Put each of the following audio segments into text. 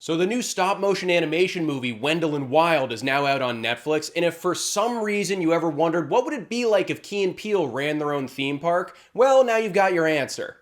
So the new stop-motion animation movie Wendell and Wild is now out on Netflix, and if for some reason you ever wondered what would it be like if Key and Peele ran their own theme park, well, now you've got your answer.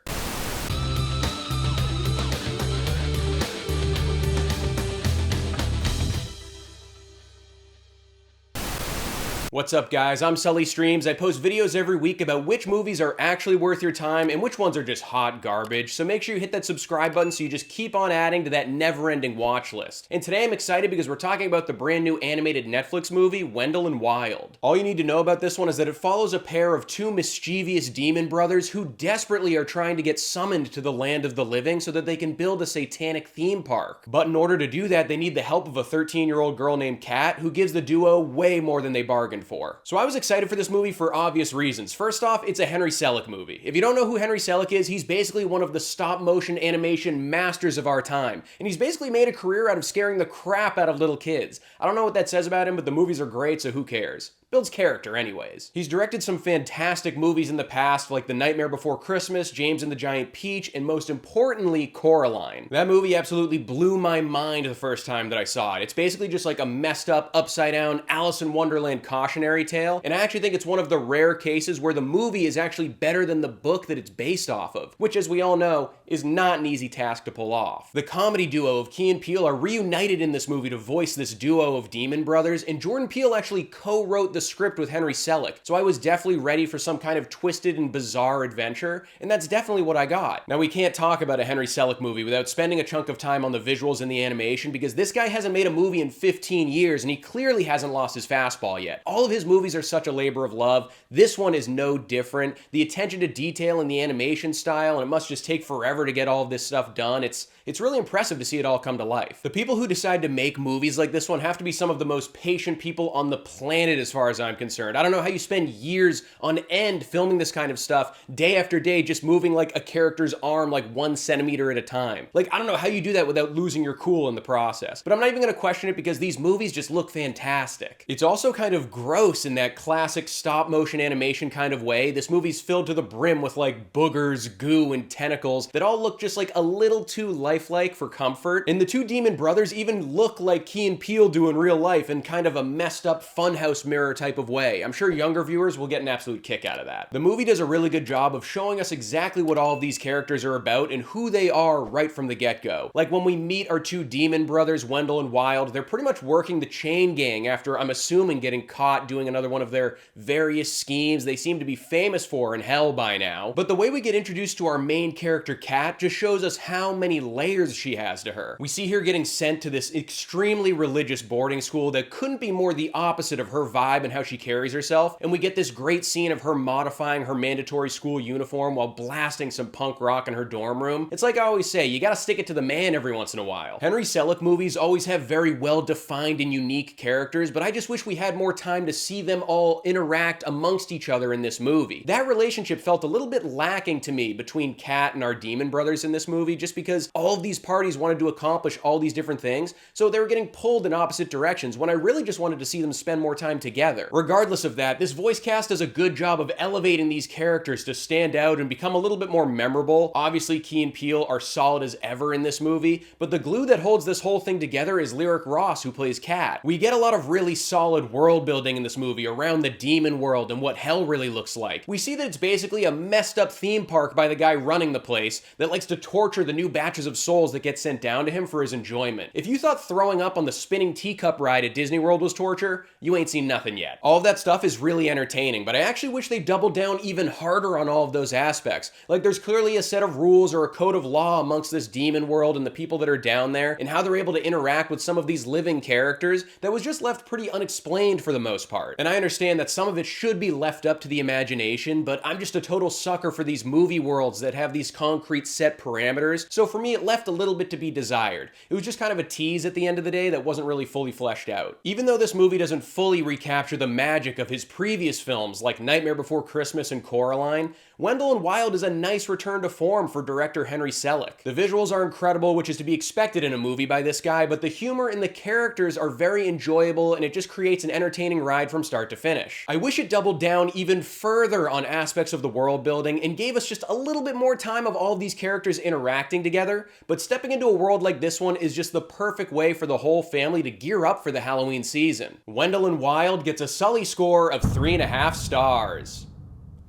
What's up guys, I'm Sully Streams. I post videos every week about which movies are actually worth your time and which ones are just hot garbage, so make sure you hit that subscribe button so you just keep on adding to that never-ending watch list. And today I'm excited because we're talking about the brand new animated Netflix movie, Wendell and Wild. All you need to know about this one is that it follows a pair of two mischievous demon brothers who desperately are trying to get summoned to the land of the living so that they can build a satanic theme park. But in order to do that, they need the help of a 13-year-old girl named Kat, who gives the duo way more than they bargained for. So I was excited for this movie for obvious reasons. First off, it's a Henry Selick movie. If you don't know who Henry Selick is, he's basically one of the stop-motion animation masters of our time. And he's basically made a career out of scaring the crap out of little kids. I don't know what that says about him, but the movies are great, so who cares? Builds character anyways. He's directed some fantastic movies in the past, like The Nightmare Before Christmas, James and the Giant Peach, and most importantly, Coraline. That movie absolutely blew my mind the first time that I saw it. It's basically just like a messed up, upside down Alice in Wonderland cautionary tale, and I actually think it's one of the rare cases where the movie is actually better than the book that it's based off of, which as we all know, is not an easy task to pull off. The comedy duo of Key and Peele are reunited in this movie to voice this duo of demon brothers, and Jordan Peele actually co-wrote the script with Henry Selick, so I was definitely ready for some kind of twisted and bizarre adventure, and that's definitely what I got. Now we can't talk about a Henry Selick movie without spending a chunk of time on the visuals and the animation, because this guy hasn't made a movie in 15 years, and he clearly hasn't lost his fastball yet. All of his movies are such a labor of love. This one is no different. The attention to detail and the animation style, and it must just take forever to get all of this stuff done. It's really impressive to see it all come to life. The people who decide to make movies like this one have to be some of the most patient people on the planet as far as I'm concerned. I don't know how you spend years on end filming this kind of stuff, day after day, just moving like a character's arm like 1 centimeter at a time. Like, I don't know how you do that without losing your cool in the process. But I'm not even gonna question it because these movies just look fantastic. It's also kind of gross in that classic stop motion animation kind of way. This movie's filled to the brim with like boogers, goo, and tentacles that all look just like a little too lifelike for comfort. And the two demon brothers even look like Key and Peele do in real life in kind of a messed up funhouse mirror type of way. I'm sure younger viewers will get an absolute kick out of that. The movie does a really good job of showing us exactly what all of these characters are about and who they are right from the get-go. Like when we meet our two demon brothers, Wendell and Wild, they're pretty much working the chain gang after, I'm assuming, getting caught doing another one of their various schemes they seem to be famous for in hell by now. But the way we get introduced to our main character, Kat, just shows us how many layers she has to her. We see her getting sent to this extremely religious boarding school that couldn't be more the opposite of her vibe and how she carries herself, and we get this great scene of her modifying her mandatory school uniform while blasting some punk rock in her dorm room. It's like I always say, you gotta stick it to the man every once in a while. Henry Selick movies always have very well-defined and unique characters, but I just wish we had more time to see them all interact amongst each other in this movie. That relationship felt a little bit lacking to me between Kat and our demon brothers in this movie, just because all of these parties wanted to accomplish all these different things, so they were getting pulled in opposite directions when I really just wanted to see them spend more time together. Regardless of that, this voice cast does a good job of elevating these characters to stand out and become a little bit more memorable. Obviously, Key and Peele are solid as ever in this movie, but the glue that holds this whole thing together is Lyric Ross, who plays Kat. We get a lot of really solid world building in this movie around the demon world and what hell really looks like. We see that it's basically a messed up theme park by the guy running the place that likes to torture the new batches of souls that get sent down to him for his enjoyment. If you thought throwing up on the spinning teacup ride at Disney World was torture, you ain't seen nothing yet. All of that stuff is really entertaining, but I actually wish they doubled down even harder on all of those aspects. Like, there's clearly a set of rules or a code of law amongst this demon world and the people that are down there, and how they're able to interact with some of these living characters that was just left pretty unexplained for the most part. And I understand that some of it should be left up to the imagination, but I'm just a total sucker for these movie worlds that have these concrete set parameters, so for me it left a little bit to be desired. It was just kind of a tease at the end of the day that wasn't really fully fleshed out. Even though this movie doesn't fully recapture recapture the magic of his previous films like Nightmare Before Christmas and Coraline, Wendell and Wild is a nice return to form for director Henry Selick. The visuals are incredible, which is to be expected in a movie by this guy, but the humor and the characters are very enjoyable, and it just creates an entertaining ride from start to finish. I wish it doubled down even further on aspects of the world building and gave us just a little bit more time of all of these characters interacting together, but stepping into a world like this one is just the perfect way for the whole family to gear up for the Halloween season. Wendell and Wild gets a Sully score of 3.5 stars.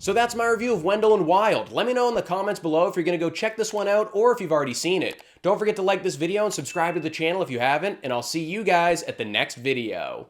So that's my review of Wendell and Wild. Let me know in the comments below if you're gonna go check this one out or if you've already seen it. Don't forget to like this video and subscribe to the channel if you haven't, and I'll see you guys at the next video.